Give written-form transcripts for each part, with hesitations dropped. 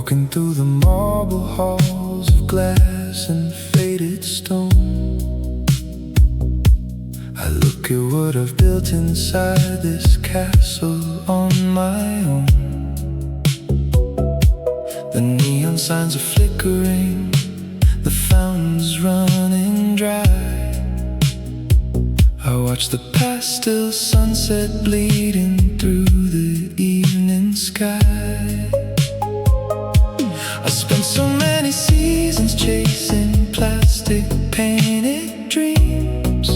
Walking through the marble halls of glass and faded stone, I look at what I've built inside this castle on my own. The neon signs are flickering, the fountain's running dry. I watch the pastel sunset bleeding through the evening sky. I spent so many seasons chasing plastic painted dreams,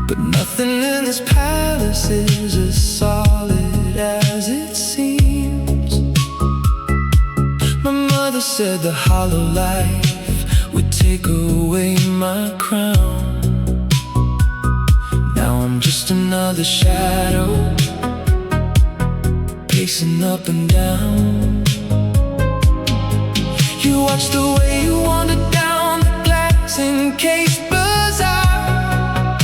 but nothing in this palace is as solid as it seems. My mother said the hollow life would take away my crown. Now I'm just another shadow, pacing up and down. You watch the way you wander down the glass encased bazaar,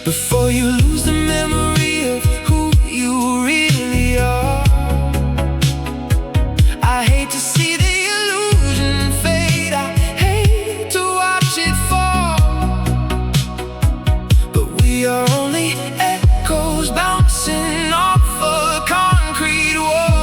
before you lose the memory of who you really are. I hate to see the illusion fade, I hate to watch it fall, but we are only echoes bouncing off a concrete wall.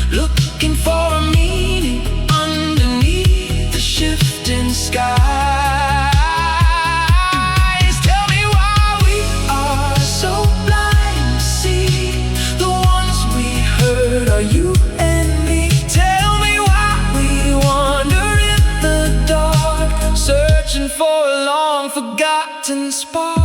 Looking for a meaning underneath the shifting skies. Tell me why we are so blind to see the ones we hurt are you and me. Tell me why we wander in the dark, searching for a long forgotten spark.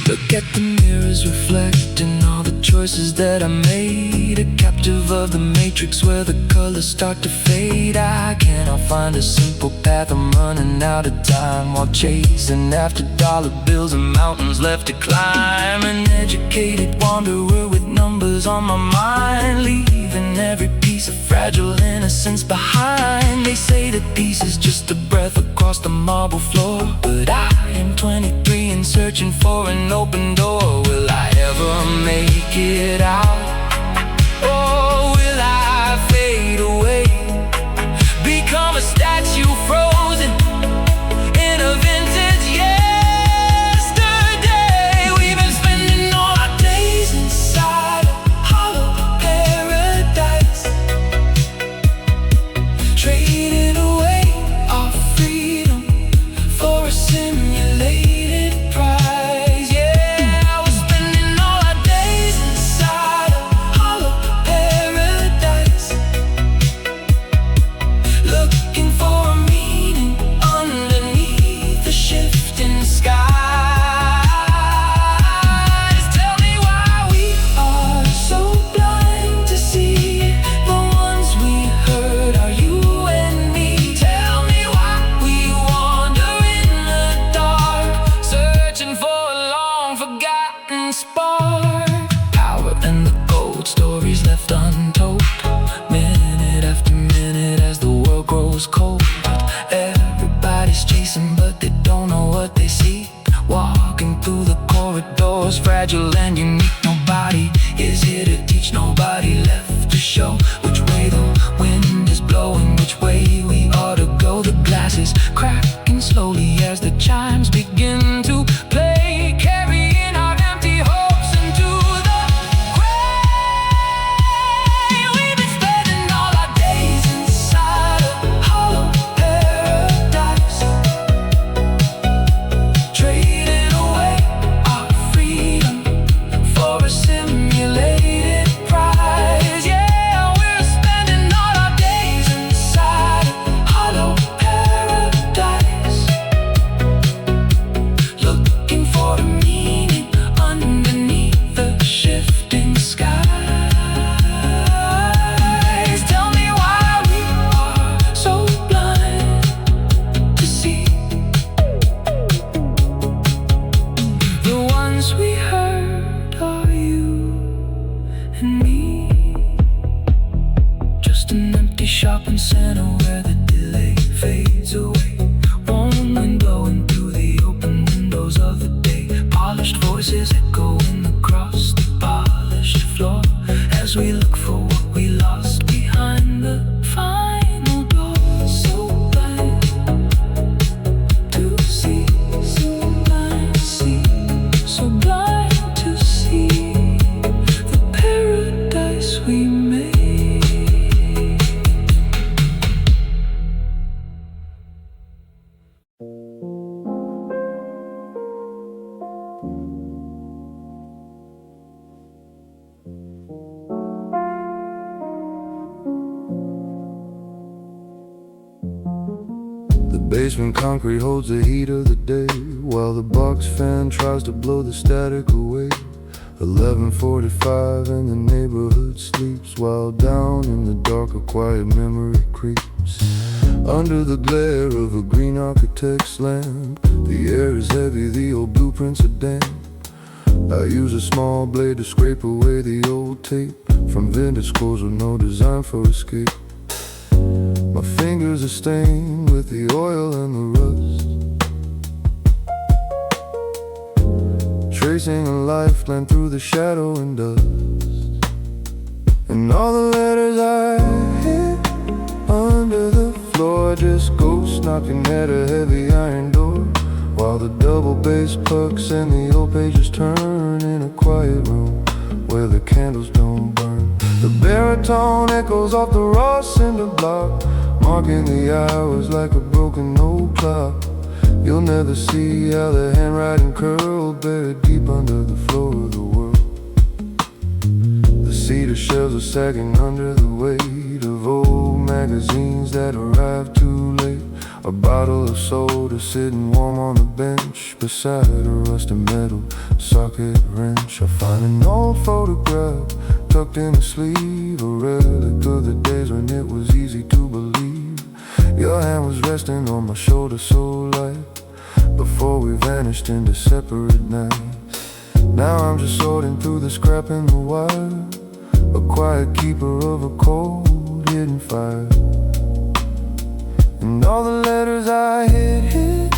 Look at the mirrors reflecting all the choices that I made, a captive of the matrix where the colors start to fade. I cannot find a simple path, I'm running out of time while chasing after dollar bills and mountains left to climb. An educated wanderer with numbers on my mind, leaving every piece of fragile innocence behind. They say that peace is just a breath across the marble floor, but I am 23 and searching for an open door. Will I ever make it out, or will I fade away, become a statue frozen in a vintage yesterday? We've been spending all our days inside a hollow paradise, trading away our freedom for a simulated prize. Yeah, we're spending all our days inside a hollow paradise, looking for a meaning underneath the shifting skies. Tell me why we are so blind to see the ones we hurt are you and me. Tell me why we wander in the dark, searching for a long forgotten spark. Power and the gold, stories left untold, minute after minute as the world grows cold. Everybody's chasing but they don't know what they see, walking through the corridors, fragile and unique. Nobody is here to teach, nobody left to show which way the wind is blowing, which way we ought to go. The glass is cracking slowly as the chimes begin to play, carrying our empty hopes into the grave. We've been spending all our days inside a hollow paradise, trading away our freedom for a simulated prize. Yeah, we're and me. Just an empty shopping center where the delay fades away. Warm wind blowing through the open windows of the day. Polished voices echoing across the polished floor as we look for what we lost behind the final door. So blind to see, so blind to see, so blind to see the paradise we made. Basement concrete holds the heat of the day, while the box fan tries to blow the static away. 11:45 and the neighborhood sleeps, while down in the dark a quiet memory creeps. Under the glare of a green architect's lamp, the air is heavy, the old blueprints are damp. I use a small blade to scrape away the old tape from vintage clothes with no design for escape. My fingers are stained with the oil and the rust, tracing a lifeline through the shadow and dust. And all the letters I hid under the floor, just ghosts knocking at a heavy iron door, while the double bass plucks and the old pages turn in a quiet room where the candles don't burn. The baritone echoes off the raw cinder block, marking the hours like a broken old clock. You'll never see how the handwriting curled, buried deep under the floor of the world. The cedar shelves are sagging under the weight of old magazines that arrived too late. A bottle of soda sitting warm on the bench beside a rusted metal socket wrench. I find an old photograph tucked in a sleeve, a relic of the days when it was easy to believe. Your hand was resting on my shoulder so light before we vanished into separate nights. Now I'm just sorting through the scrap and the wire, a quiet keeper of a cold hidden fire. And all the letters I hid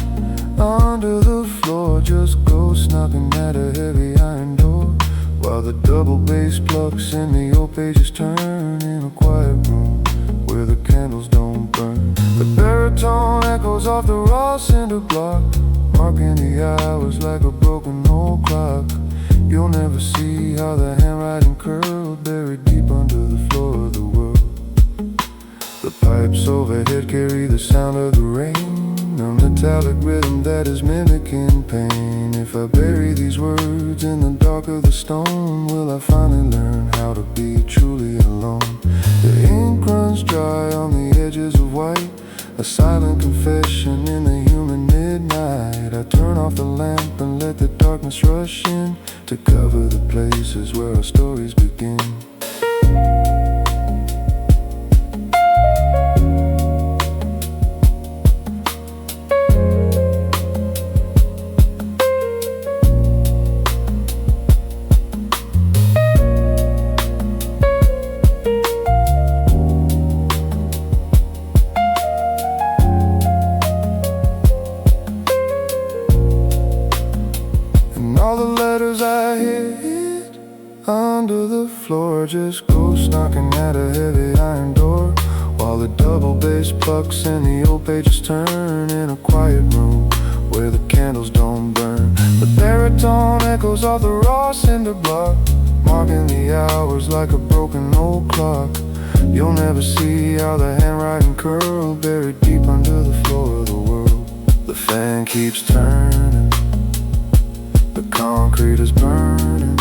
under the floor, just ghosts knocking at a heavy iron door, while the double bass plucks and the old pages turn in a quiet room where the candles don't burn. The baritone echoes off the raw cinder block, marking the hours like a broken old clock. You'll never see how the handwriting curled, buried deep under the floor of the world. The pipes overhead carry the sound of the rain, a metallic rhythm that is mimicking pain. If I bury these words in the dark of the stone, will I finally learn how to be truly alone? The ink runs dry on the edges of white, a silent confession in the human midnight. I turn off the lamp and let the darkness rush in to cover the places where our stories begin. All the letters I hid under the floor, just ghosts knocking at a heavy iron door, while the double bass plucks and the old pages turn in a quiet room where the candles don't burn. The baritone echoes off the raw cinder block, marking the hours like a broken old clock. You'll never see how the handwriting curled, buried deep under the floor of the world. The fan keeps turning, the concrete is burning,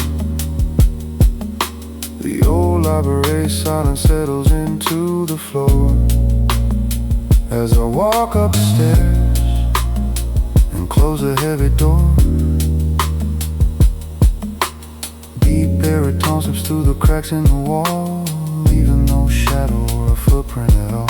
the old library silence settles into the floor. As I walk up the stairs and close the heavy door, deep baritone slips through the cracks in the wall, leaving no shadow or a footprint at all.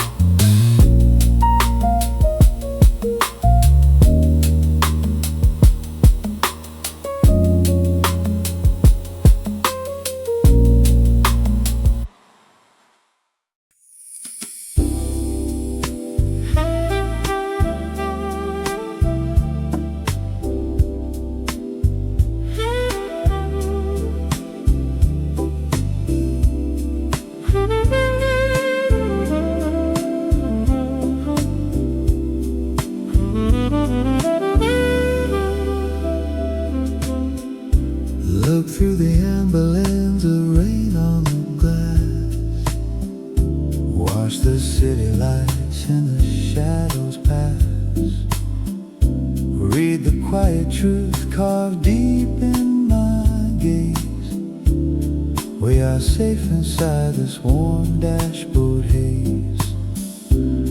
city lights and the shadows pass. Read the quiet truth carved deep in my gaze. We are safe inside this warm dashboard haze.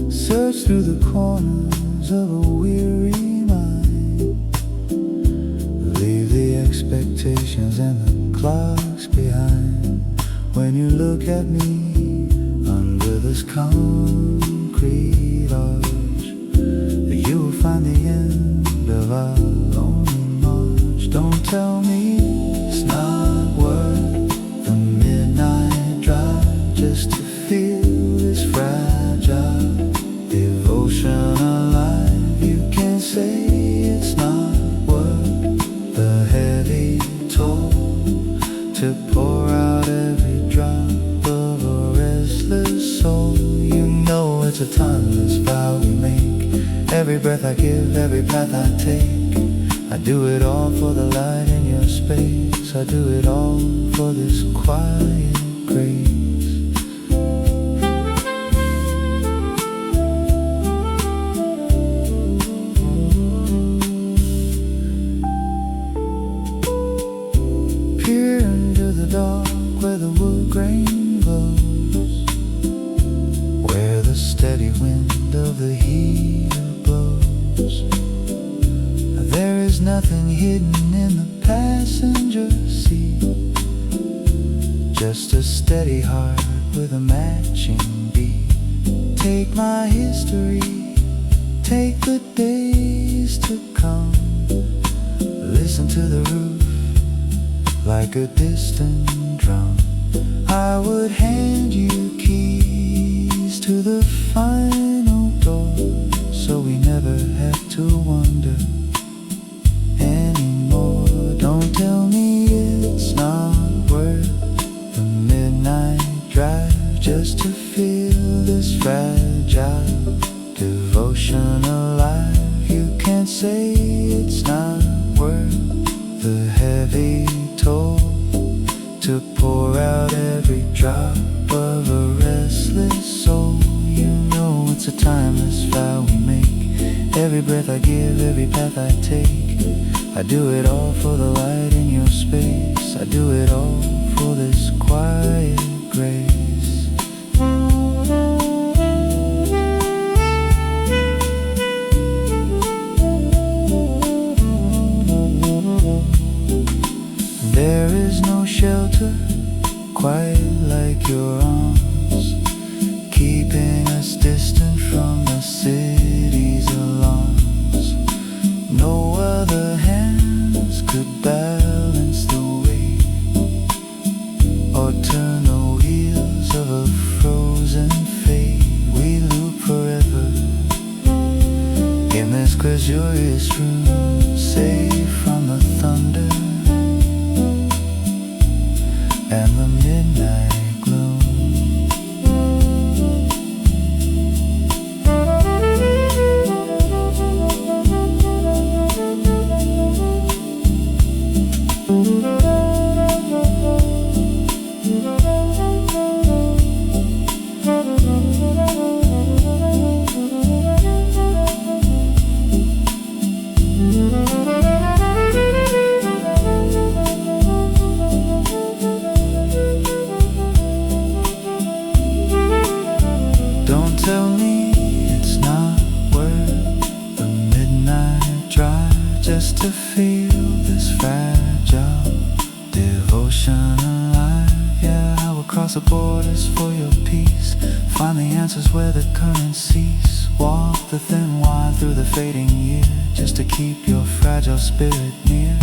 Search through the corners of a weary mind. Leave the expectations and the clocks behind. When you look at me under this concrete arch, you will find the end of our lonely march. Don't tell me it's not worth the midnight drive just to feel this fragile devotion alive. You can't say it's not worth the heavy toll to pour out every drop of a restless soul. You know it's a timeless vow we make. Every breath I give, every path I take, I do it all for the light in your space. I do it all for this quiet grace. Peer into the dark where the wood grain glows, where the steady wind of the heater blows. There is nothing hidden in the passenger seat, just a steady heart with a matching beat. Take my history, take the days to come. Listen to the roof like a distant drum. I would hand you keys to the final door, so we never have to wonder anymore. Don't tell me it's not worth the midnight drive just to feel this fragile devotion alive. You can't say it's not worth the heavy toll to pour out every drop of a restless soul. You know it's a timeless vow we make. Every breath I give, every path I take, I do it all for the light in your space. I do it all for this quiet grace. There is no shelter quite like your arms, keeping us distant from the city's alarms. No other hands could balance the weight or turn the wheels of a frozen fate. We loop forever in this luxurious room, safe from the thunder and the midnight gloom. Don't tell me it's not worth the midnight drive just to feel this fragile devotion alive. Yeah, I will cross the borders for your peace, find the answers where the currents cease, walk the thin line through the fading year just to keep your fragile spirit near.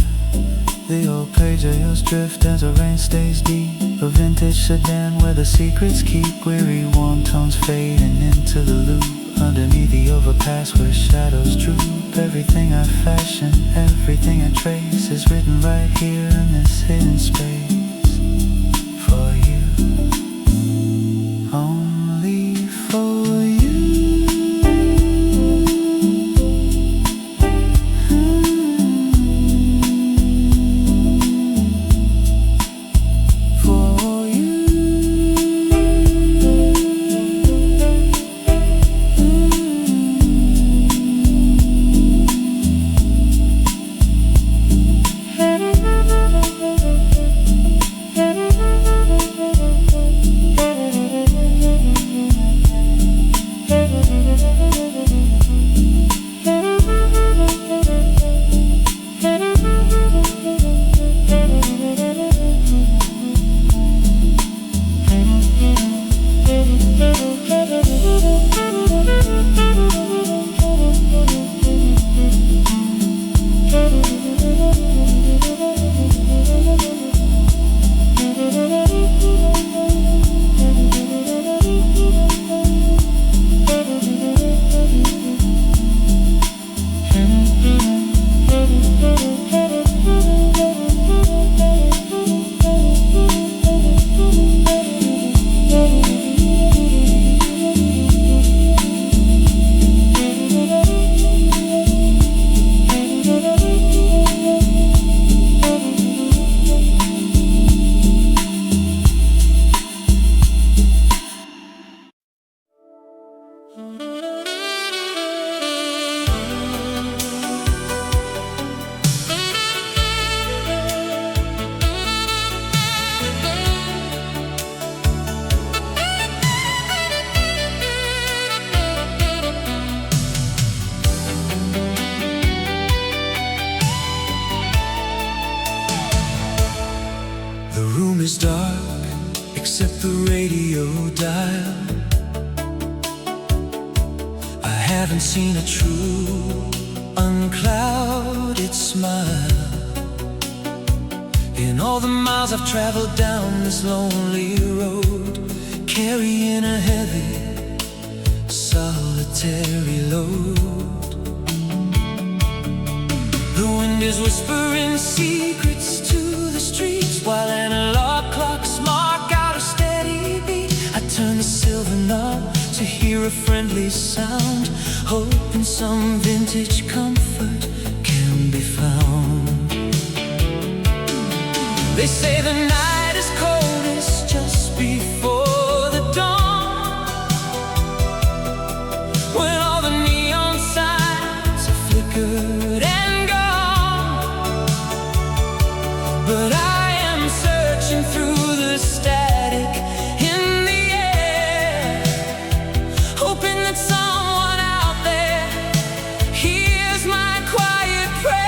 The old page of yours drift as the rain stays deep, a vintage sedan where the secrets keep. Weary warm tones fading into the loop, underneath the overpass where shadows droop. Everything I fashion, everything I trace is written right here in this hidden space. For you, only for you. set the radio dial. I haven't seen a true, unclouded smile in all the miles I've traveled down this lonely road, carrying a heavy, solitary load. The wind is whispering secrets to the streets, while analog clocks mark out a steady beat. I turn the silver knob to hear a friendly sound, hoping some vintage comfort can be found. They say the night is coldest just before the dawn, when all the neon signs are flickered and gone. But I am searching through the static in the air, hoping that someone out there hears my quiet prayer.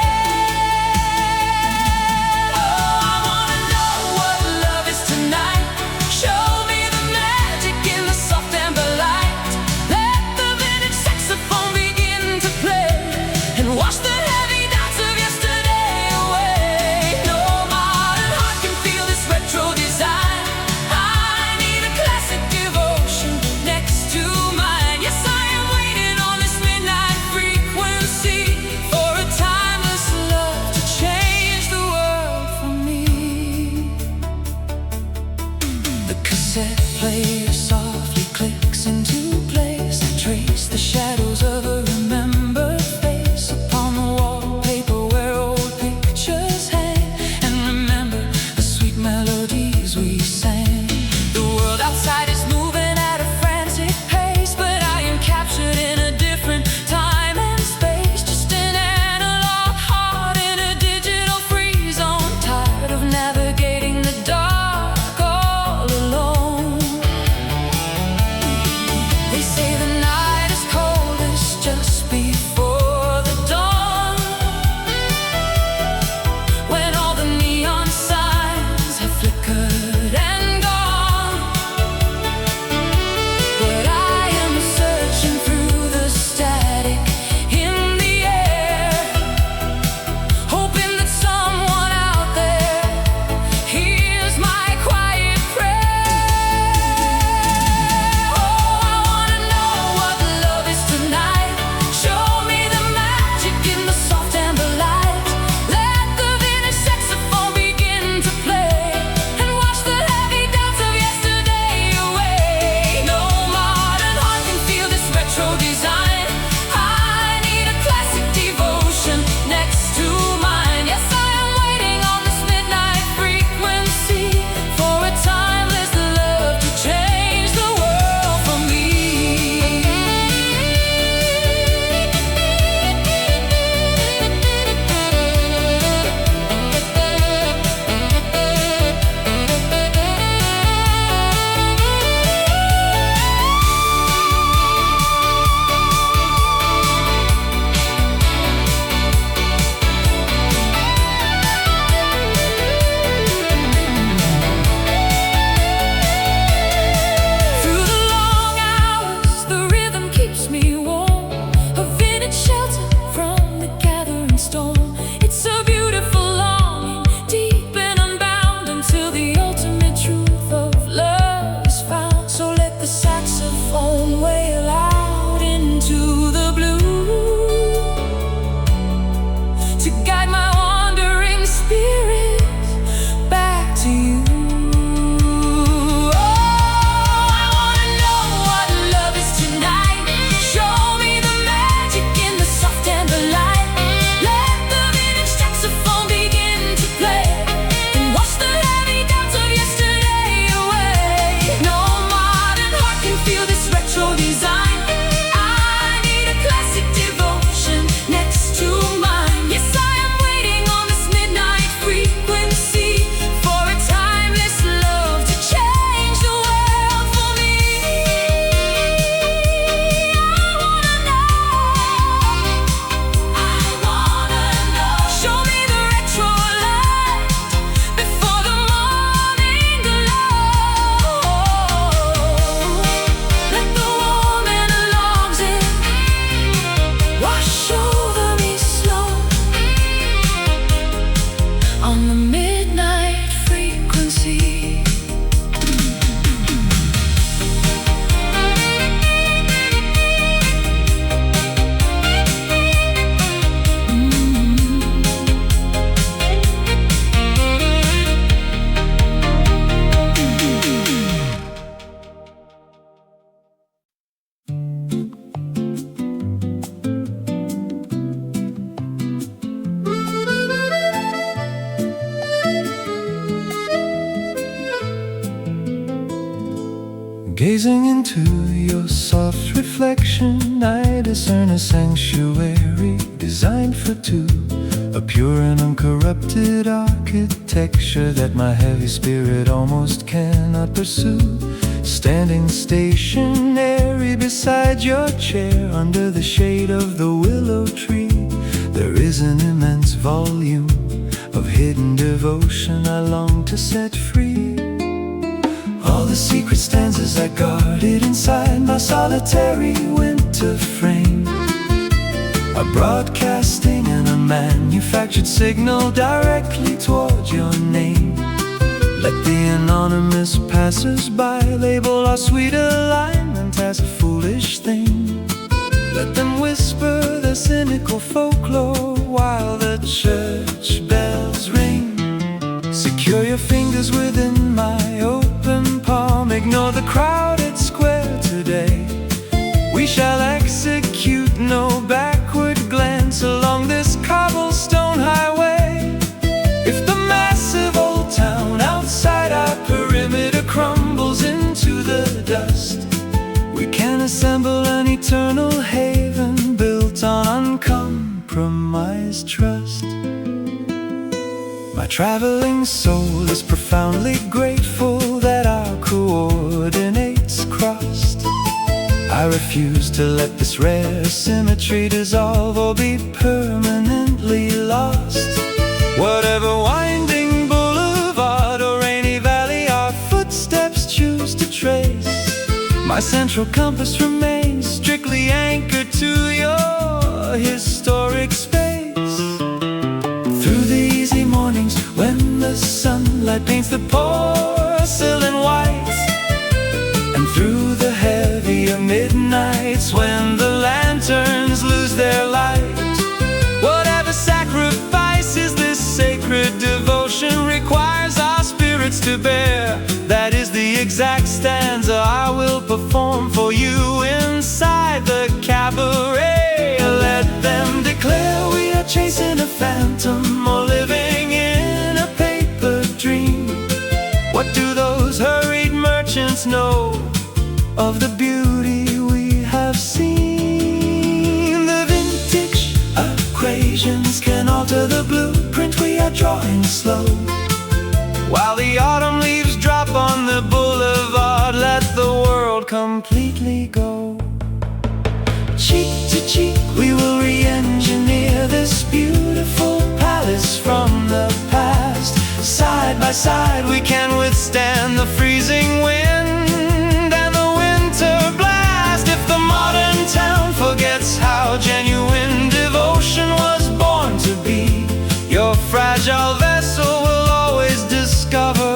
Player softly clicks into place. I trace the shadows of a remembered face upon the wallpaper where old pictures hang, and remember the sweet melodies we sang. The world outside is moving at a frantic pace, but I am captured in a different time and space, just an analog heart in a digital free zone, tired of navigating the dark all alone. Gazing into your soft reflection, I discern a sanctuary designed for two, a pure and uncorrupted architecture that my heavy spirit almost cannot pursue. Standing stationary beside your chair, under the shade of the willow tree, there is an immense volume of hidden devotion I long to set free. All the secret stanzas I guarded inside my solitary winter frame are broadcasting an unmanufactured signal directly toward your name. Let the anonymous passers-by label our sweet alignment as a foolish thing. Let them whisper their cynical folklore while the church bells ring. Secure your fingers within my open palm. Ignore the crowded square today. We shall execute no backward glance along this cobblestone highway. If the massive old town outside our perimeter crumbles into the dust, we can assemble an eternal haven built on uncompromised trust. My traveling soul is profoundly grateful that our coordinates crossed. I refuse to let this rare symmetry dissolve or be permanently lost. Whatever winding boulevard or rainy valley our footsteps choose to trace, my central compass remains strictly anchored to your historic space. Through the easy mornings when the sunlight paints the porcelain white, and through the heavier midnights when the lanterns lose their light, whatever sacrifices this sacred devotion requires our spirits to bear, that is the exact stanza I will perform for you inside the cabaret. Let them declare we are chasing a phantom or living in a paper dream. What do those hurried merchants know of the beauty we have seen? The vintage equations can alter the blueprint we are drawing slow. While the autumn leaves drop on the boulevard, let the world completely go. Cheek to cheek we will re-engineer this beautiful palace from the past. Side by side we can withstand the freezing wind and the winter blast. If the modern town forgets how genuine devotion was born to be, your fragile vessel will always discover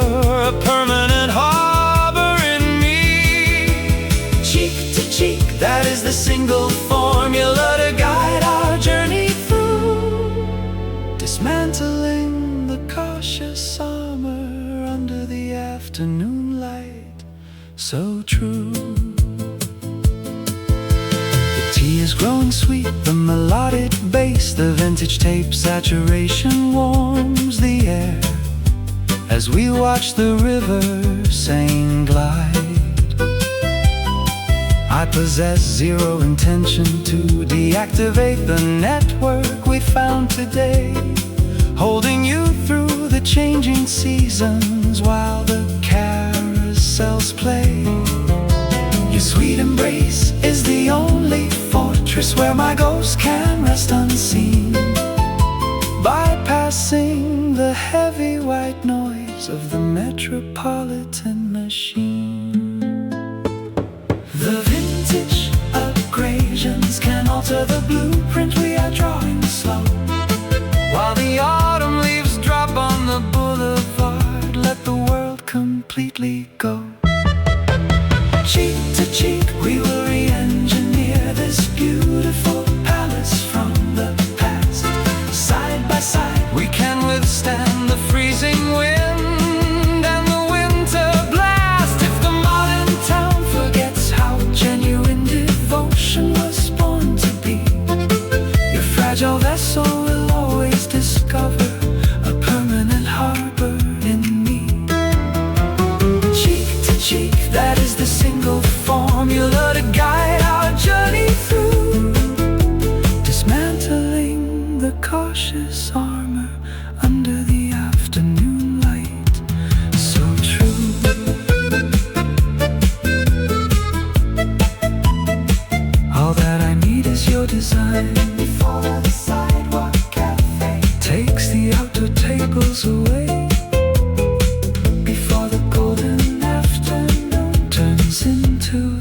a permanent harbor in me. Cheek to cheek, that is the single formula to guide our journey through, dismantling the cautious armor under the afternoon light so true. The tea is growing sweet, the melodic bass, the vintage tape saturation warms the air as we watch the river Seine glide. I possess zero intention to deactivate the network we found today, holding you through the changing seasons while the carousels play. Your sweet embrace is the only fortress where my ghost can rest unseen, bypassing the heavy white noise of the metropolitan machine. The vintage upgradations can alter the blueprint we are drawing slow. While the autumn leaves drop on the boulevard, let the world completely go. Cheek to cheek we will re-engineer this beautiful palace from the past. Side by side we can withstand the freezing wind and the winter blast. If the modern town forgets how genuine devotion was born to be, your fragile vessel will always discover a permanent harbor in me. Cheek to cheek, that is the single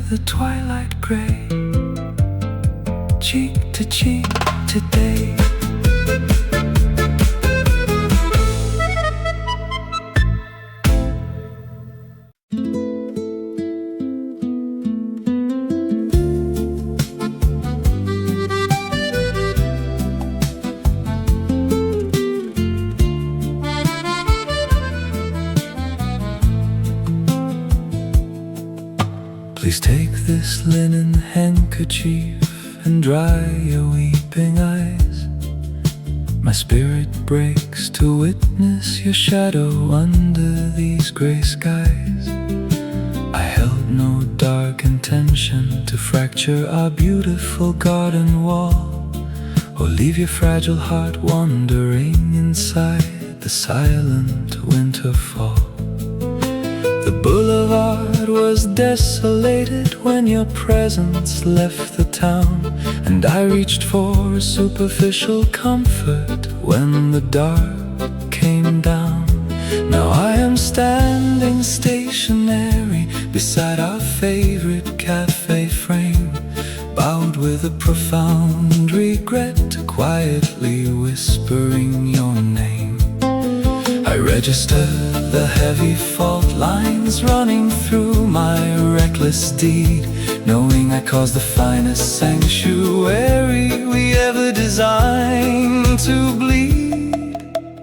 the twilight gray, cheek to cheek today. Please take this linen handkerchief and dry your weeping eyes. My spirit breaks to witness your shadow under these gray skies. I held no dark intention to fracture our beautiful garden wall, or leave your fragile heart wandering inside the silent winter fall. The boulevard was desolated when your presence left the town, and I reached for superficial comfort when the dark came down. Now I am standing stationary beside our favorite cafe frame, bowed with a profound regret, quietly whispering your name. I register the heavy fault lines running through my reckless deed, knowing I caused the finest sanctuary we ever designed to bleed.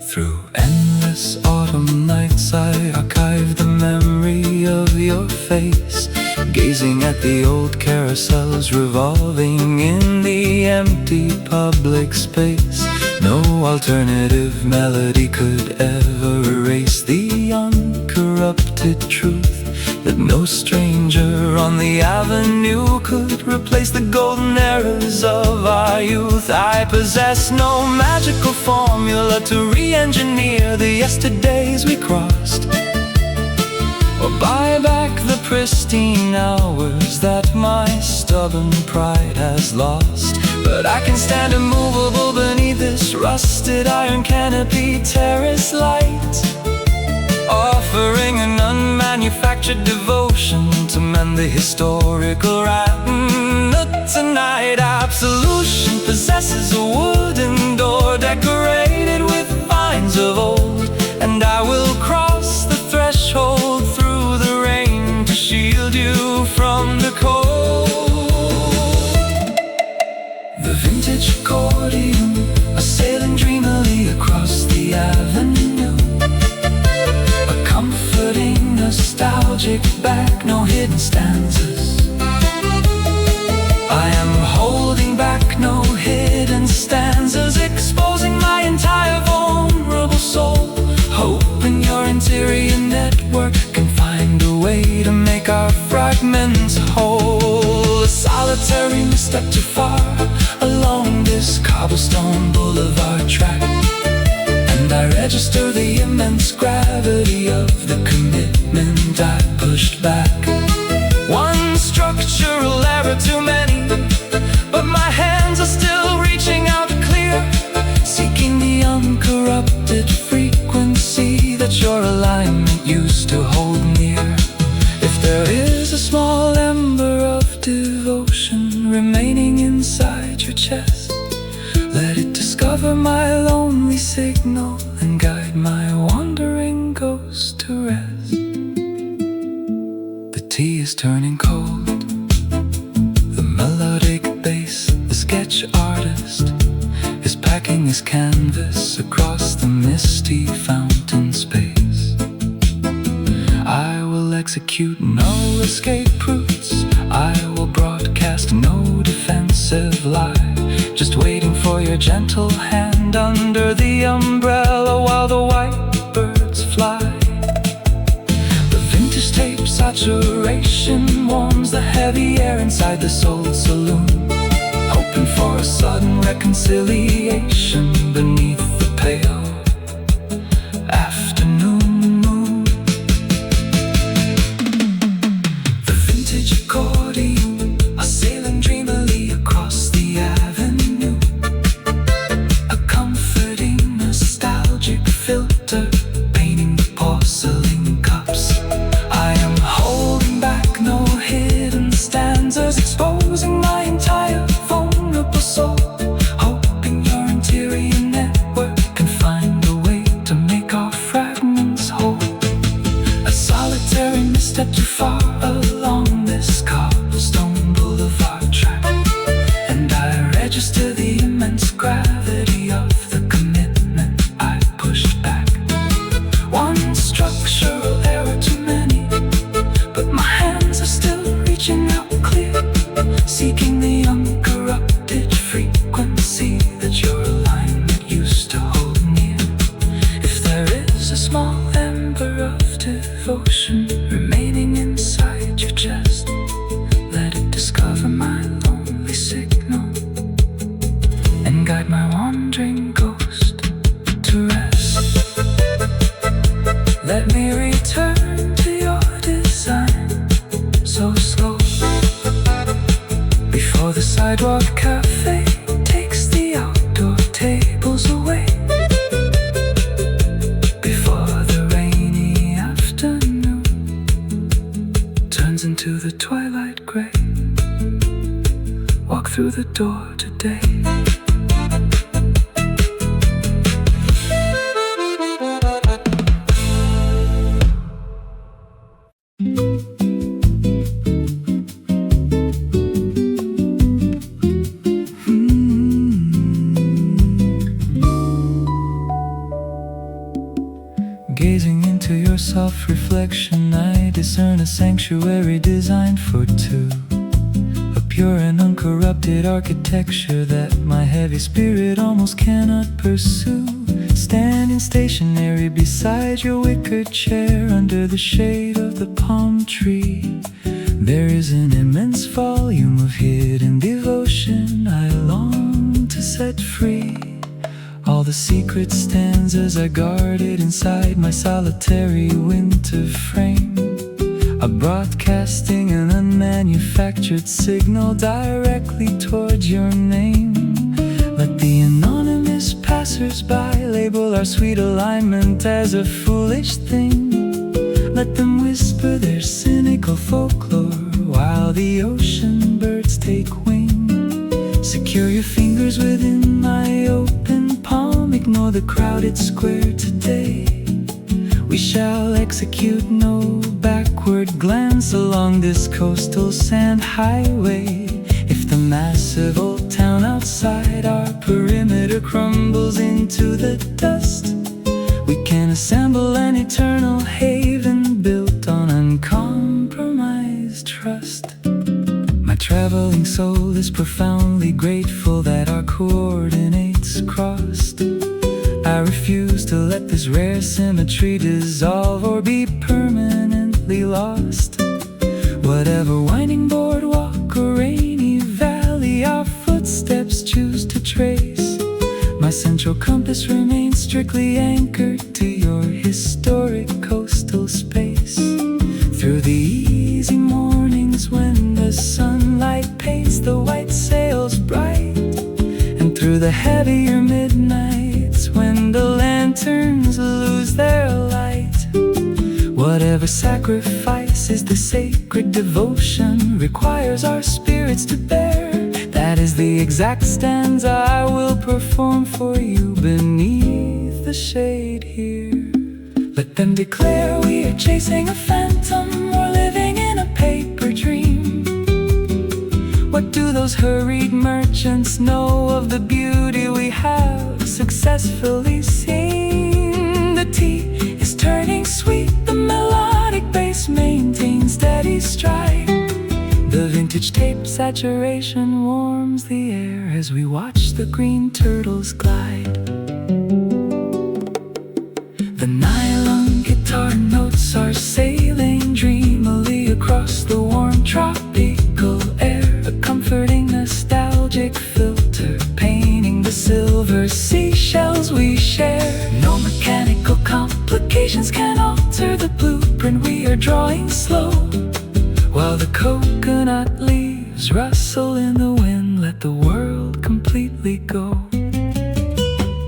Through endless autumn nights I archive the memory of your face, gazing at the old carousels revolving in the empty public space. No alternative melody could ever erase the uncorrupted truth that no stranger on the avenue could replace the golden eras of our youth. I possess no magical formula to re-engineer the yesterdays we crossed, or buy back the pristine hours that my stubborn pride has lost. But I can stand immovable beneath this rusted iron canopy terrace light, offering an unmanufactured devotion to mend the historical rot. Tonight absolution possesses a wooden door decorated with vines of old, and I will cross the threshold through the rain to shield you from the cold. The vintage accordion, a sailing dreamily across the avenue, a comforting nostalgic back, no hidden stanzas. I am holding back no hidden stanzas, exposing my entire vulnerable soul, hoping your interior network can find a way to make our fragments whole. A solitary misstep too far along this cobblestone boulevard track, and I register the immense gravity of the commitment I pushed back. One structural error too many, but my hands are still reaching out clear, seeking the uncorrupted frequency that your alignment used to hold near. If there is a small ember of devotion remaining inside your chest, let it discover my lonely signal and guide my wandering ghost to rest. The tea is turning cold, the melodic bass, the sketch artist is packing his canvas across the misty fountain space. I will execute no escape routes, I will broadcast no defensive lie, just waiting for your gentle hand under the umbrella while the white birds fly. The vintage tape saturation warms the heavy air inside this old saloon, hoping for a sudden reconciliation beneath the pale afternoon moon. The vintage accordion, a sailing dreamily across the avenue, a comforting nostalgic filter painting the porcelain cups. I am holding back no hidden step, sidewalk cafe takes the outdoor tables away. Before the rainy afternoon turns into the twilight gray, walk through the door today. Gazing into your soft reflection, I discern a sanctuary designed for two. A pure and uncorrupted architecture that my heavy spirit almost cannot pursue. Standing stationary beside your wicker chair under the shade of the palm tree, there is an immense volume of hidden devotion I long to set free. All the secret stanzas are guarded inside my solitary winter frame, a broadcasting an unmanufactured signal directly towards your name. Let the anonymous passers-by label our sweet alignment as a foolish thing. Let them whisper their cynical folklore while the ocean birds take wing. Secure your fingers within my open palm, ignore the crowded square today. We shall execute no backward glance along this coastal sand highway. If the massive old town outside our perimeter crumbles into the dust, we can assemble an eternal haven built on uncompromised trust. My traveling soul is profoundly grateful that our coordinates crossed. I refuse to let this rare symmetry dissolve or be permanently lost. Whatever winding boardwalk or rainy valley our footsteps choose to trace, my central compass remains strictly anchored to your historic coastal space. Through the easy mornings when the sunlight paints the white sails bright, and through the heavier midnights when the lanterns lose their light, whatever sacrifices the sacred devotion requires our spirits to bear, that is the exact stanza I will perform for you beneath the shade here. Let them declare we are chasing a phantom or living in a paper dream. What do those hurried merchants know of the beauty we have successfully seen? The tea is turning sweet, the melodic bass maintains steady stride. The vintage tape saturation warms the air as we watch the green turtles glide. The nylon guitar notes are sailing dreamily across the warm tropical air, a comforting nostalgic filter painting the silver seashells we share. No mechanical complications can alter the blueprint we are drawing slow, while the coconut leaves rustle in the wind. Let the world completely go.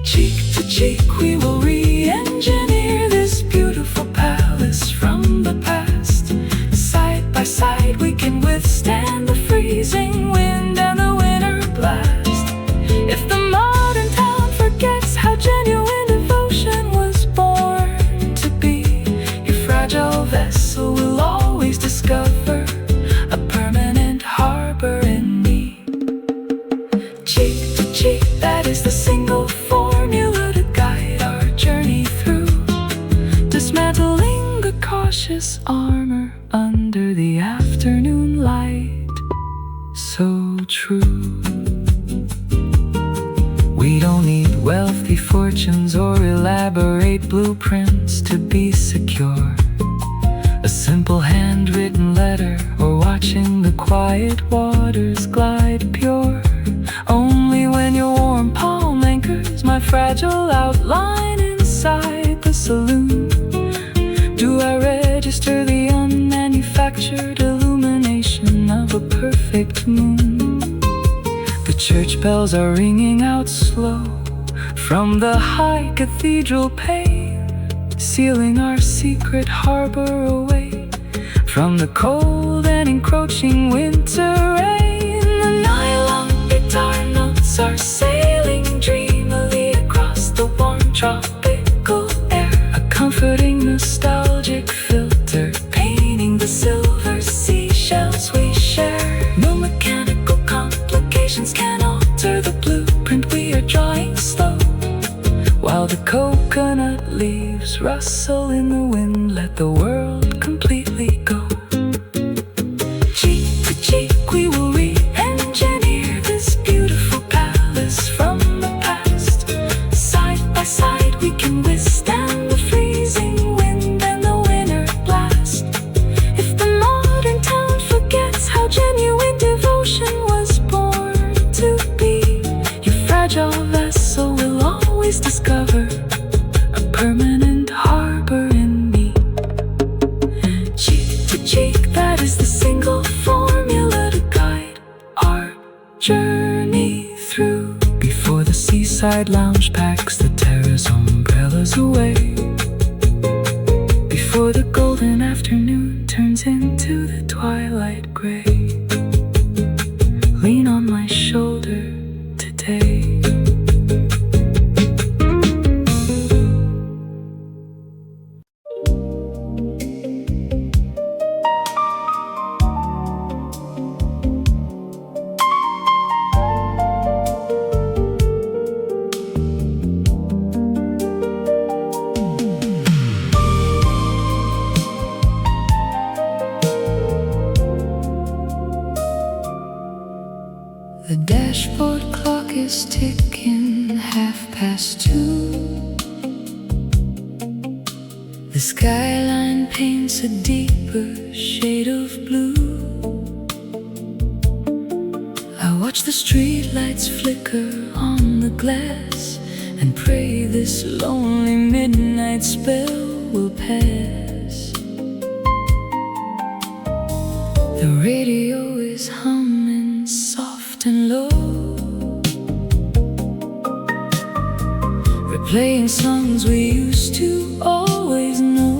Cheek to cheek we will re-engineer this beautiful palace from the past. Side by side we can withstand the freezing wind and the winter blast. If the modern town forgets how genuine devotion was born to be, your fragile vessel will always discover a permanent harbor in me. Cheek to cheek, that is the single formula to guide our journey through, dismantling the cautious armor under the afternoon light. So true. We don't need wealthy fortunes or elaborate blueprints to be secure. A simple handwritten letter or watching the quiet waters glide pure. Only when your warm palm anchors my fragile outline inside the saloon do I register the unmanufactured illumination of a perfect moon. Church bells are ringing out slow from the high cathedral pave, sealing our secret harbor away from the cold and encroaching winter rain. The nylon guitar notes are sailing dreamily across the warm tropical air, a comforting nostalgic filter painting the silver seashells we share. No mechanical complications can alter the blueprint we are drawing slow, while the coconut leaves rustle in the wind. Let the world completely go. Cheek to cheek we will re-engineer this beautiful palace from the past. Side by side we can withstand the freezing wind and the winter blast. If the modern town forgets how genuine devotion was born to be, your fragile vessel will always discover a permanent harbor in me. Cheek to cheek, that is the single formula to guide our journey through. Before the seaside lounge packs the terrace umbrellas away, before the golden afternoon turns into the twilight gray, lean on my shoulder today. The dashboard clock is ticking 2:30. The skyline paints a deeper shade of blue. I watch the streetlights flicker on the glass and pray this lonely midnight spell will pass. The radio is humming soft and low, replaying songs we used to always know.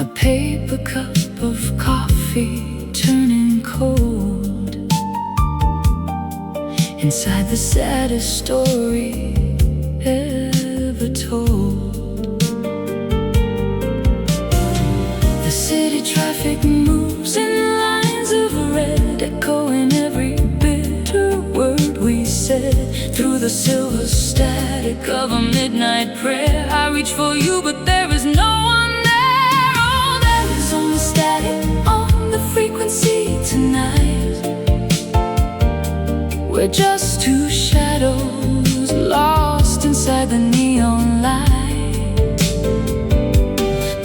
A paper cup of coffee turning cold inside the saddest story ever told. The city traffic moves in lines of red, echoing every bitter word we said. Through the silver static of a midnight prayer, I reach for you, but there is no one there. Oh, there is only static on the frequency tonight. We're just two shadows lost inside the neon light.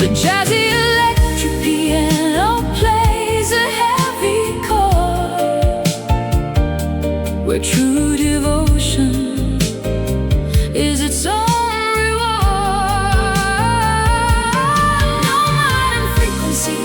The jazzy electric piano plays a heavy chord, where true devotion is its own reward. No modern frequency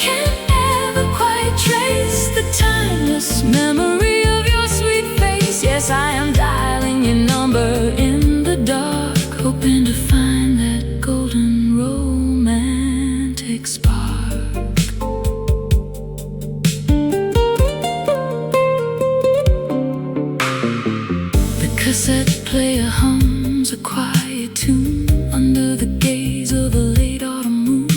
can ever quite trace the timeless memory of your sweet face. Yes, I am dialing your number in the dark, hoping to find that golden romantic spark. The cassette player hums a quiet tune under the gaze of a late autumn moon.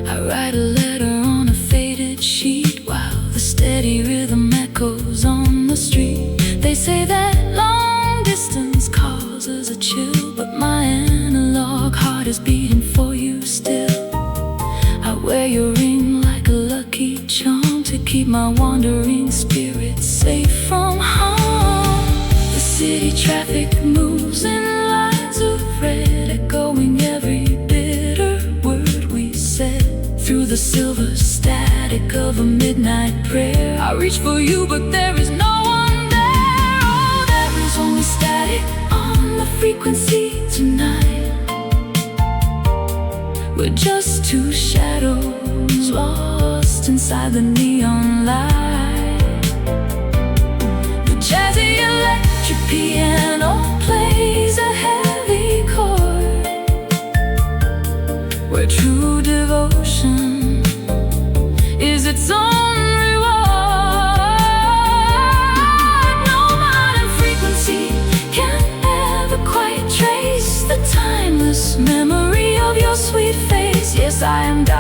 I write a letter on a faded sheet while the steady rhythm echoes on the street. They say that long distance causes a chill, but my analog heart is beating for you still. I wear your ring like a lucky charm to keep my wandering spirit safe from harm. The city traffic moves in lines of red, echoing every bitter word we said. Through the silver static of a midnight prayer, I reach for you, but there is no one there. Oh, there is only static on the frequency tonight. We're just two shadows lost inside the neon light.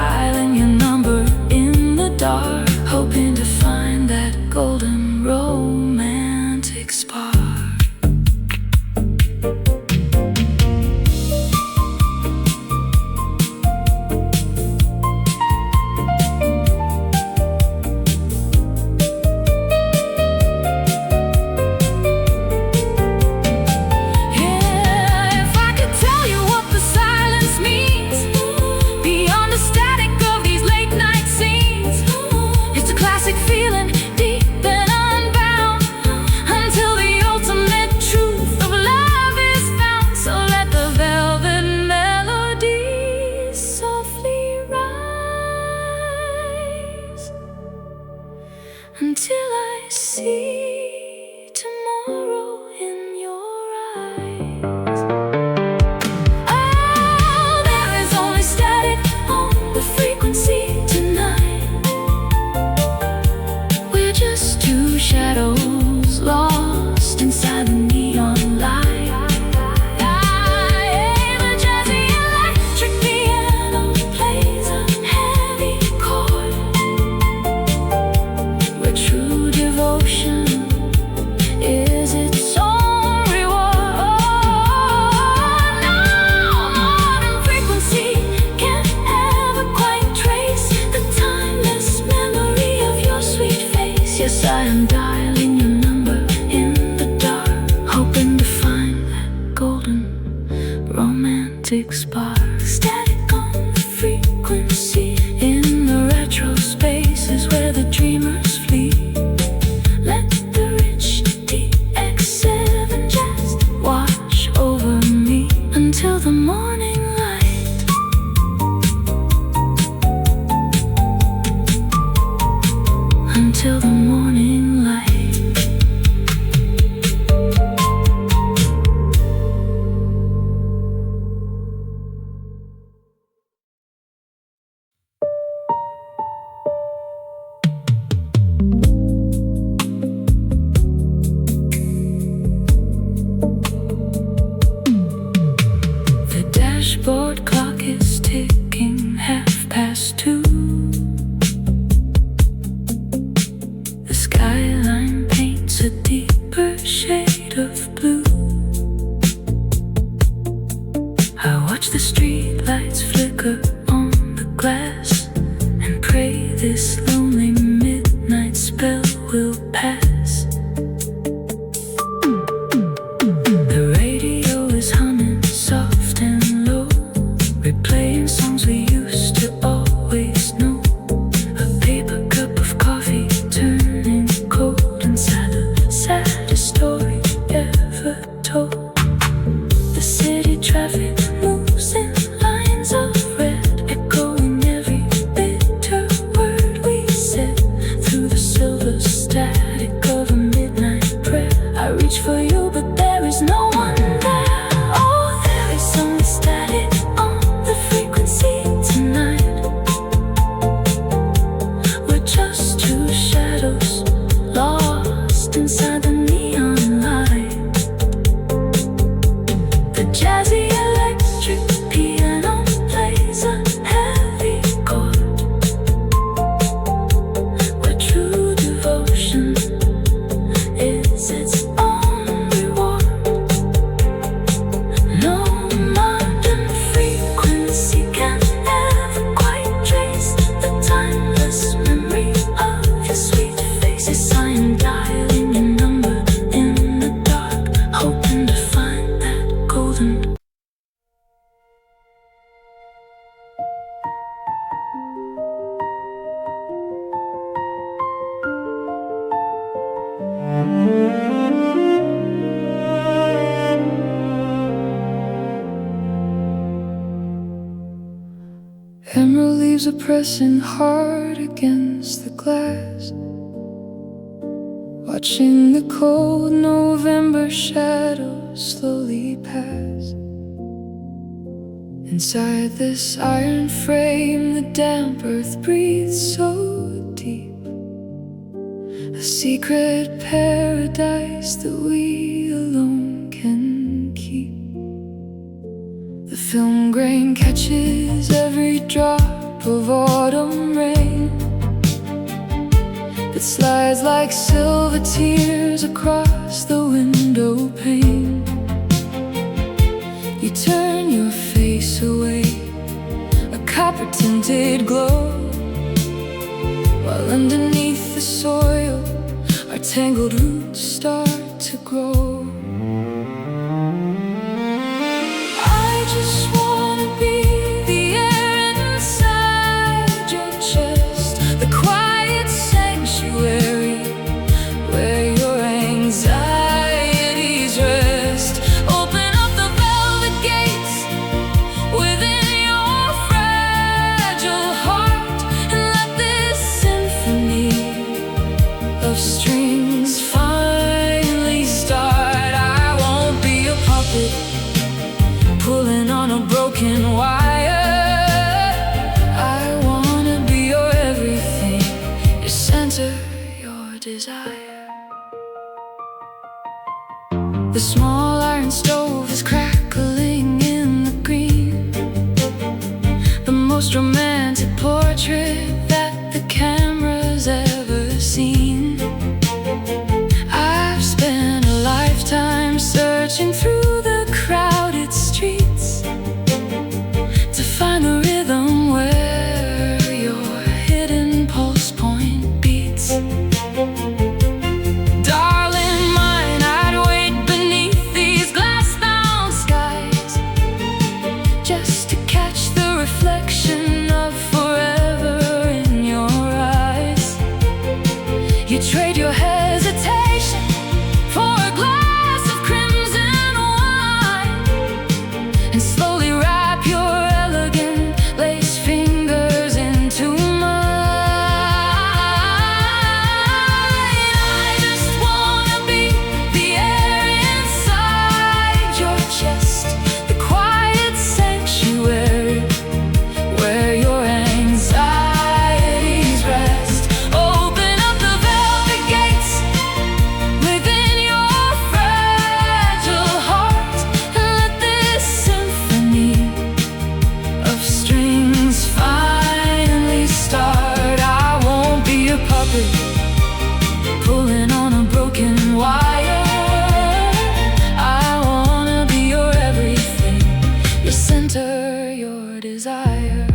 dialing your number in the dark, hoping to find that golden romantic spark. Until I see tomorrow in your eyes. Oh, there is only static on the frequency tonight. We're just two shadows lost inside the neon light. The jazzy electric piano plays a heavy chord, where true devotion is its own reward. No modern frequency can ever quite trace the timeless memory of your sweet face. Yes, I am dialing your number in the dark, hoping to find that golden romantic spark. Static on the frequency in the retro spaces where the dreamers flee. Let the rich DX7 jazz wash over me until the morning light. Until the morning light. The dashboard clock is ticking 2:30. The skyline paints a deeper shade of blue. I watch the street lights flicker on the glass and pray this lonely midnight spell will pass. The radio is humming soft and low, replaying songs we used to always know. A paper cup of coffee turning cold inside the saddest story ever told. The city traffic moves in lines of red, echoing every bitter word we said through the silver static of a midnight prayer. I reach for you, but there is no one there. Oh, there is only static on the frequency tonight. We're just two shadows lost inside the neon light. The jazzy electric piano plays a heavy chord, where true devotion is its own reward. No modern frequency can ever quite trace the timeless memory of your sweet face. Yes, I am dialing your number in the dark, hoping to find that golden. Emerald leaves are pressing hard against the glass, watching the cold November shadows slowly pass. Inside this iron frame, the damp earth breathes so deep, a secret paradise that we alone can keep. The film grain catches every drop drip of autumn rain that slides like silver tears across the window pane. You turn your face away, a copper-tinted glow, while underneath the soil our tangled roots start to grow. I just wanna be the air inside your chest, the quiet sanctuary where your anxieties rest. Open up the velvet gates within your fragile heart and let this symphony of strings finally start. I won't be a puppet pulling on a broken wire. I wanna be your everything, your center, your desire. The small iron stove is crackling in the green, the most romantic portrait that the camera's ever seen. I've spent a lifetime searching through the crowded streets to find the rhythm where your hidden pulse point beats. Darling mine, I'd wait beneath these glass-bound skies just to catch the reflection of forever in your eyes. You trade your hesitation for a glass of crimson wine and slowly wrap your elegant lace fingers into mine. I just wanna be the air inside your chest, the quiet sanctuary where your anxieties rest. Open up the velvet gates within your fragile heart and let this symphony of strings finally start. I won't be a puppet pulling on a broken wire. I wanna be your everything, your center, your desire.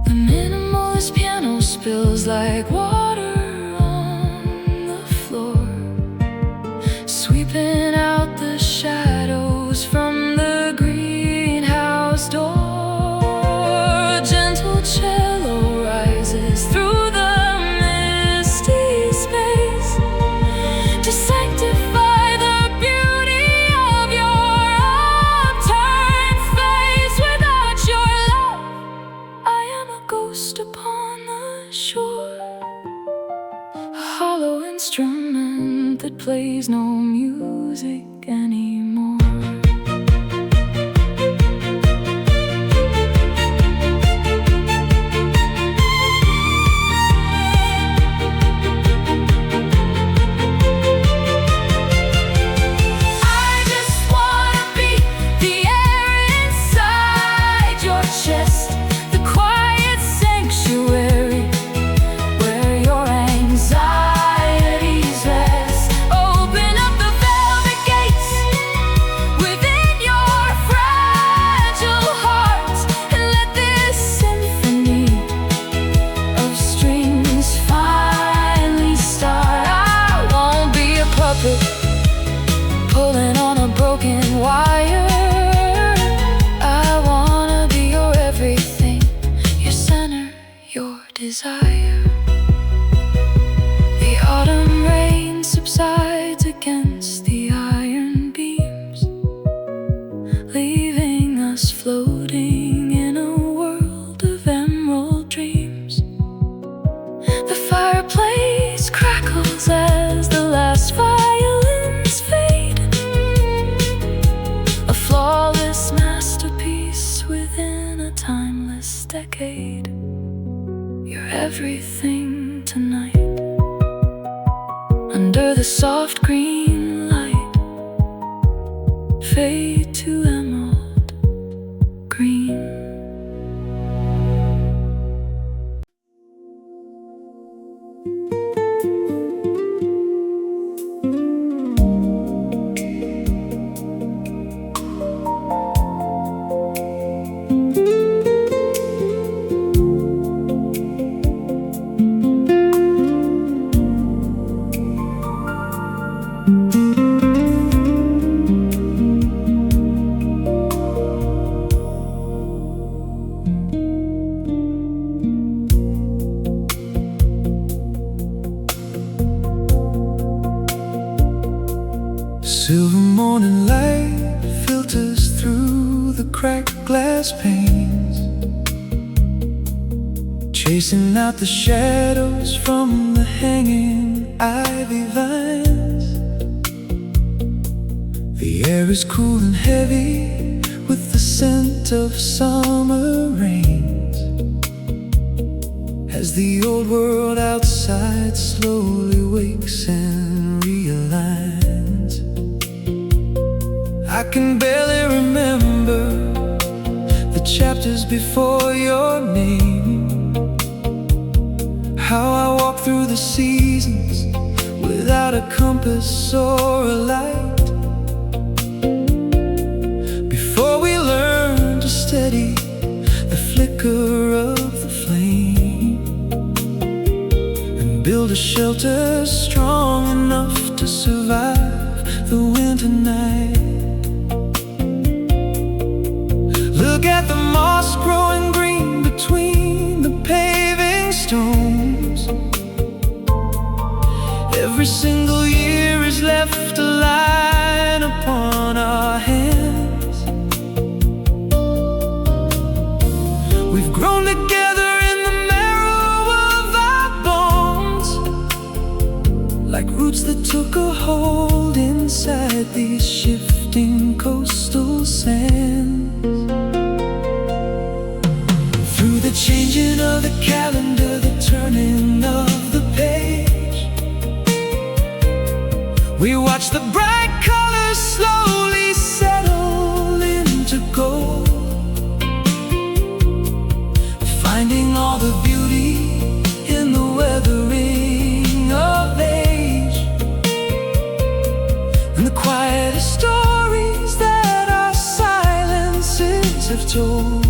The minimalist piano spills like water on the floor, sweeping out the shadows from the greenhouse door. A gentle cello rises through the misty space to sanctify the beauty of your upturned face. Without your love, I am a ghost upon the shore, a hollow instrument that plays no music anymore. I just wanna be the air inside your chest, the quiet sanctuary where your anxieties rest. Open up the velvet gates within your fragile heart and let this symphony of strings finally start. I won't be a puppet pulling on a broken wire. I wanna be your everything, your center, your desire. The autumn rain subsides against the iron beams, leaving us floating in a world of emerald dreams. The fireplace crackles as the last violins fade, a flawless masterpiece within a timeless decade. You're everything tonight. Under the soft green light, fade to emerald green. glass panes, chasing out the shadows from the hanging ivy vines. The air is cool and heavy with the scent of summer rains, as the old world outside slowly wakes and realigns. I can barely remember the chapters before your name, how I walk through the seasons without a compass or a light, before we learn to steady the flicker of the flame and build a shelter strong enough to survive the winter night. Look at the moss growing green between the paving stones. Every single year is left a line upon our hands. We've grown together in the marrow of our bones, like roots that took a hold inside these shifting coastal sands. Through the changing of the calendar, the turning of the page, we watch the bright colors slowly settle into gold, finding all the beauty in the weathering of age, and the quietest stories that our silences have told.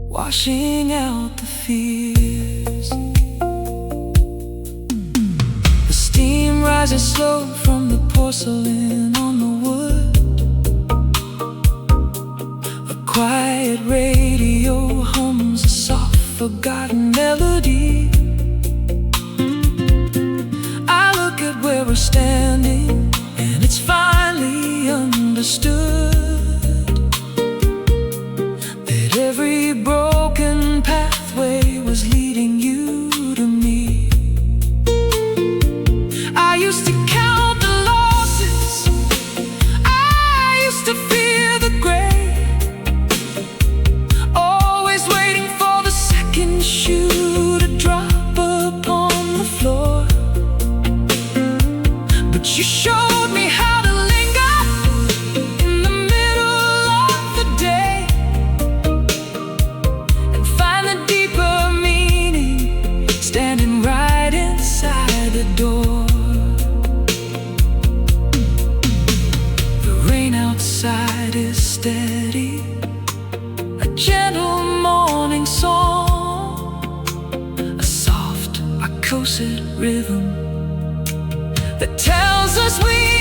Washing out the fears. The steam rises slow from the porcelain on the wood. A quiet radio hums a soft forgotten melody. I look at where we're standing, and it's finally understood that every broken pathway was leading you to me. I used to count the losses, I used to fear the gray, always waiting for the second shoe to drop upon the floor. But you showed me how to linger in the middle of the day and find the deeper meaning standing right inside the door. The rain outside is steady, a gentle morning song, a soft, accursed rhythm that tells us we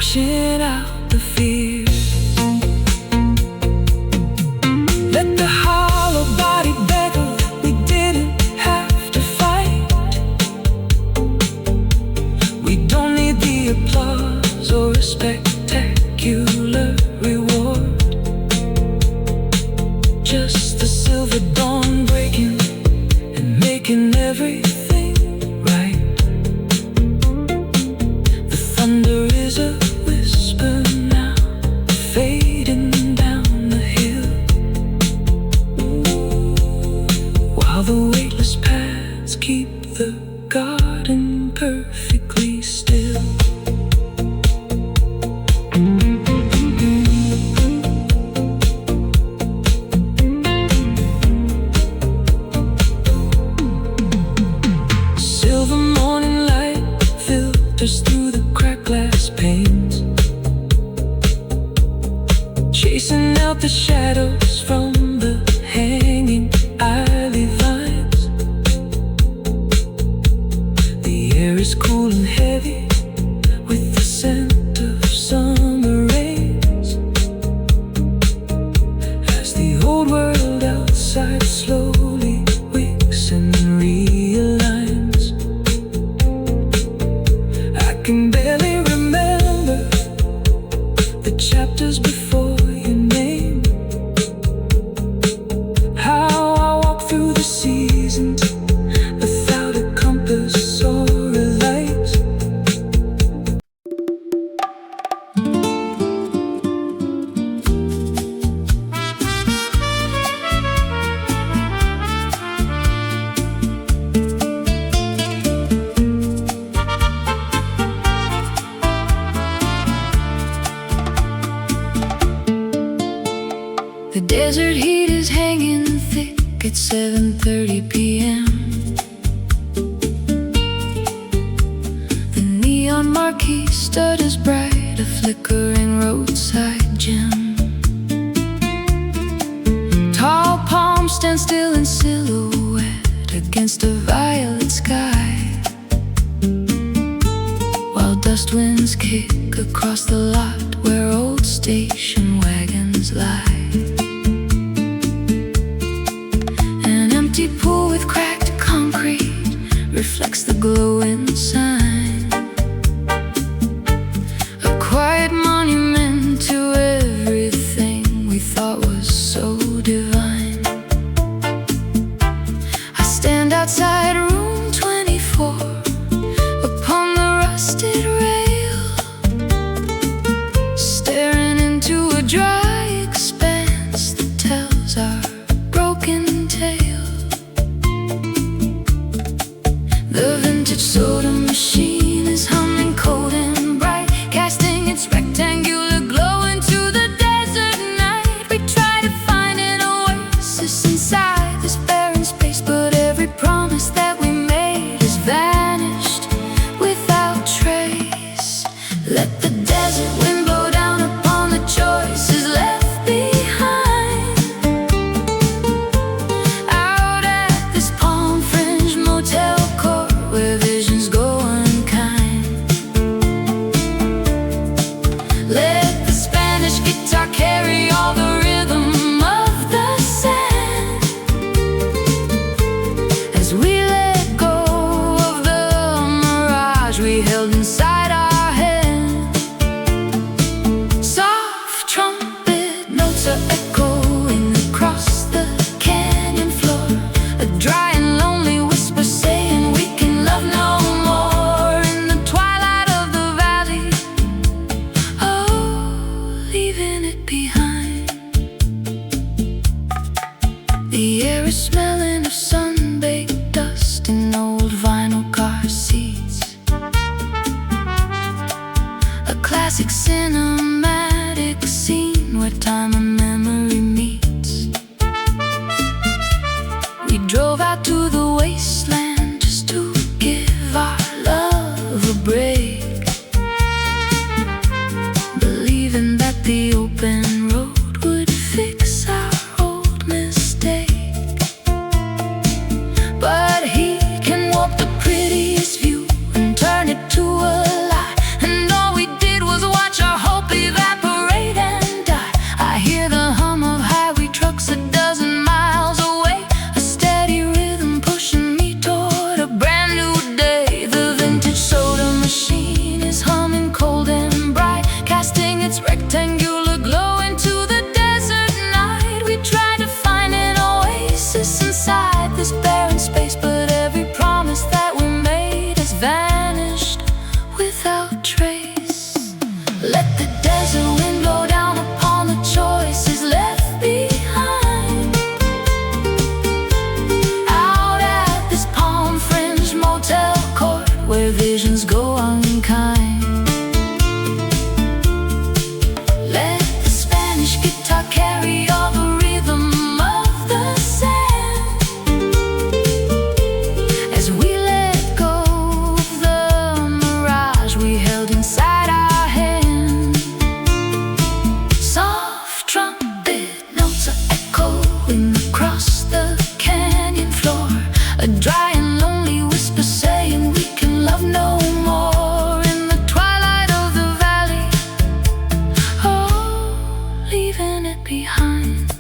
pushing out the fear. Let the hollow body beg, we didn't have to fight. We don't need the applause or a spectacular reward. Just the silver dawn breaking and making everything right. The thunder is a whisper now, fading down the hill, while the weightless paths keep the garden perfectly still. Silver morning light filters through the cracked glass panes, chasing out the shadows from the hanging ivy vines. The air is cool and heavy with the scent of summer rains, as the old world outside slowly wakes and realigns. I can barely remember the chapters before your name, how I walk through the seasons without a compass or a light. The desert heat is hanging thick at 7:30 p.m. The neon marquee stood as bright, a flickering roadside gem. Tall palms stand still in silhouette against a violet sky, while dust winds kick across the lot where old station wagons lie. Empty pool with cracked concrete reflects the glowing sign, a quiet monument to everything we thought was so divine. I stand outside room 24 upon the rusted rail, staring into a dry expanse that tells our broken tale. The vintage soda machine is humming cold and bright, casting its rectangular glow into the desert night. We try to find an oasis inside this barren space, but every promise that we made has vanished without trace. Let the desert wind blow down upon the choices left behind, out at this palm-fringed motel court where visions go unkind. Let the Spanish guitar carry all the rhythm of the sand, as we let go of the mirage we held inside our head. Soft trumpet notes are echoing across the canyon floor, a dry and lonely whisper saying we can love no more. In the twilight of the valley, oh, leaving it behind. The air is smelling of sun-baked dust in old vinyl car seats, a classic cinematic scene where time and memory meets. We drove out to the wasteland just to give our love a break, believing that the open road would fix our old mistake. But he can walk the prettiest view and turn it to a lie, and all we did was watch without trace. Let the desert wind blow down upon the choices left behind. Out at this palm-fringed motel court where visions go unkind. Let the Spanish guitar carry all the rhythm of the sand as we let go of the mirage we held inside our hand. Soft trumpet notes are echoing across the canyon floor, a dry and lonely whisper saying we can love no more. In the twilight of the valley, oh, leaving it behind.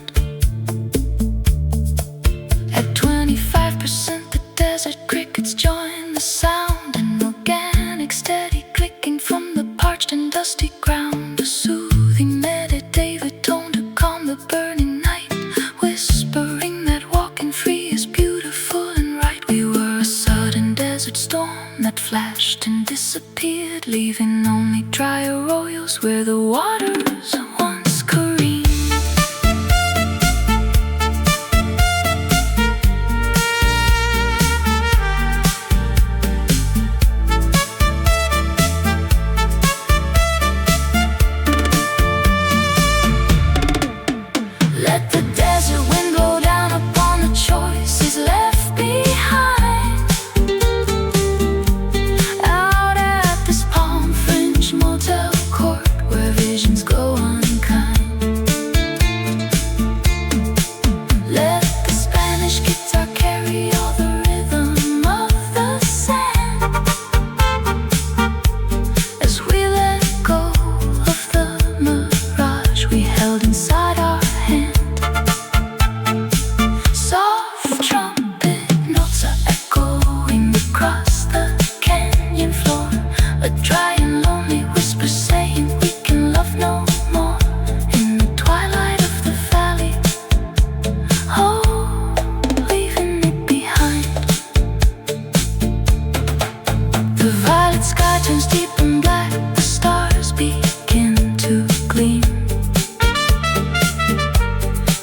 At 25%, the desert crickets join the sound, an organic steady clicking from the parched and dusty ground, a soothing meditative tone to calm the burning night, whispering that walking free is beautiful and right. We were a sudden desert storm that flashed and disappeared, leaving only dry arroyos where the waters once careened. Let the desert wind blow down upon the choices left behind. Out at this palm-fringed motel court where visions go unkind. Let the Spanish guitar carry all the rhythm of the sand as we let go of the mirage we held inside our hand. Soft trumpet notes are echoing across the canyon floor, a dry and lonely whisper saying we can love no more. In the twilight of the valley, oh, leaving it behind. The violet sky turns deep and black, the stars begin to gleam.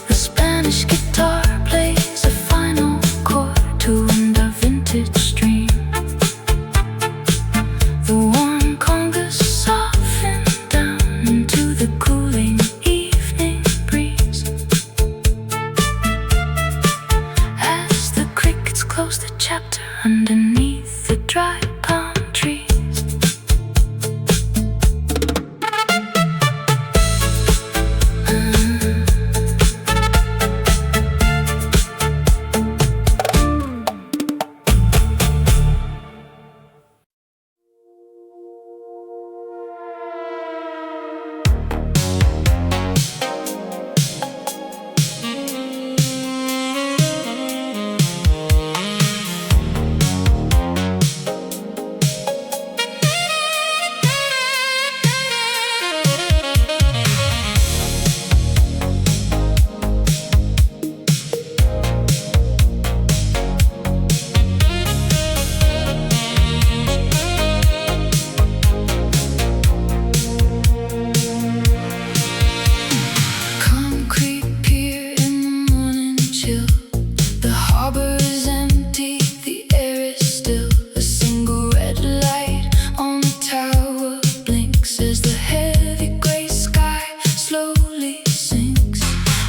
The Spanish guitar plays a final chord to end our vintage dream. The warm congas soften down into the cooling evening breeze as the crickets close the chapter underneath the dry palm trees. Concrete pier in the morning chill. The harbor is empty, the air is still. A single red light on the tower blinks as the heavy gray sky slowly sinks.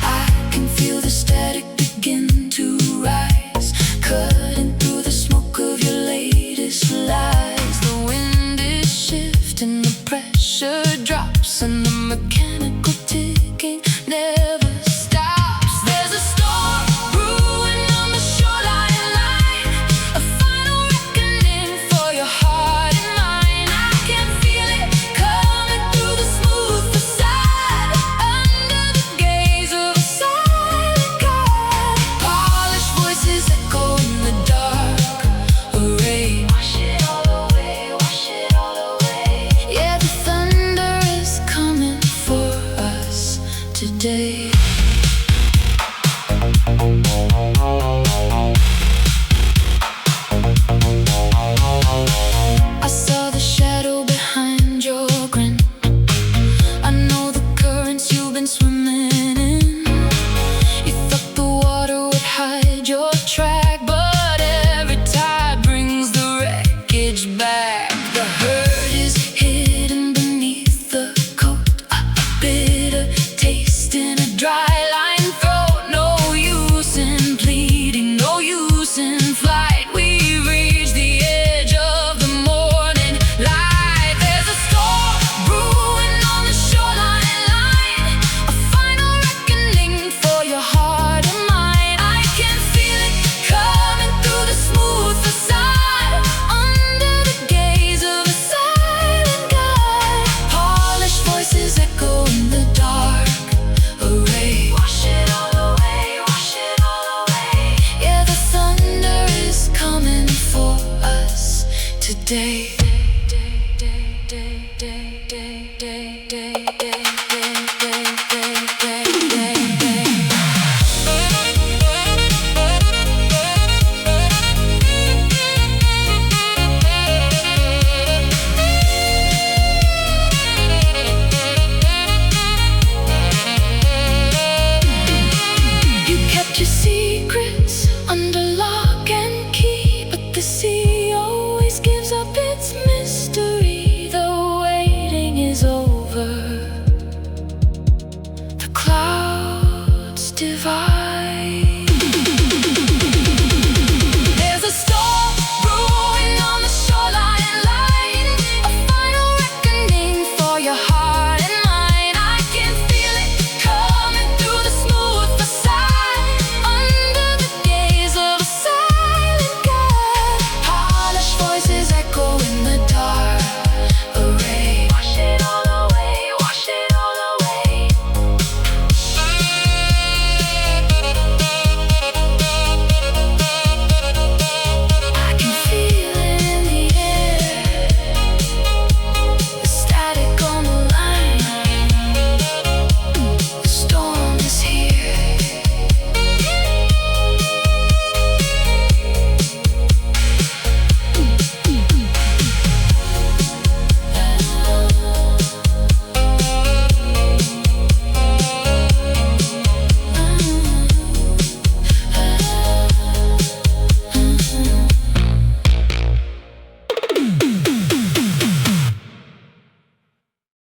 I can feel the static begin to rise, cutting through the smoke of your latest lies. The wind is shifting, the pressure drops, and the mechanical ticking never stops. There's a storm brewing on the shoreline line, a final reckoning for your heart and mine. I can feel it coming through the smooth facade, under the gaze of a silent god. Polished voices echo in the dark, a ray. Wash it all away, wash it all away. Yeah, the thunder is coming for us today.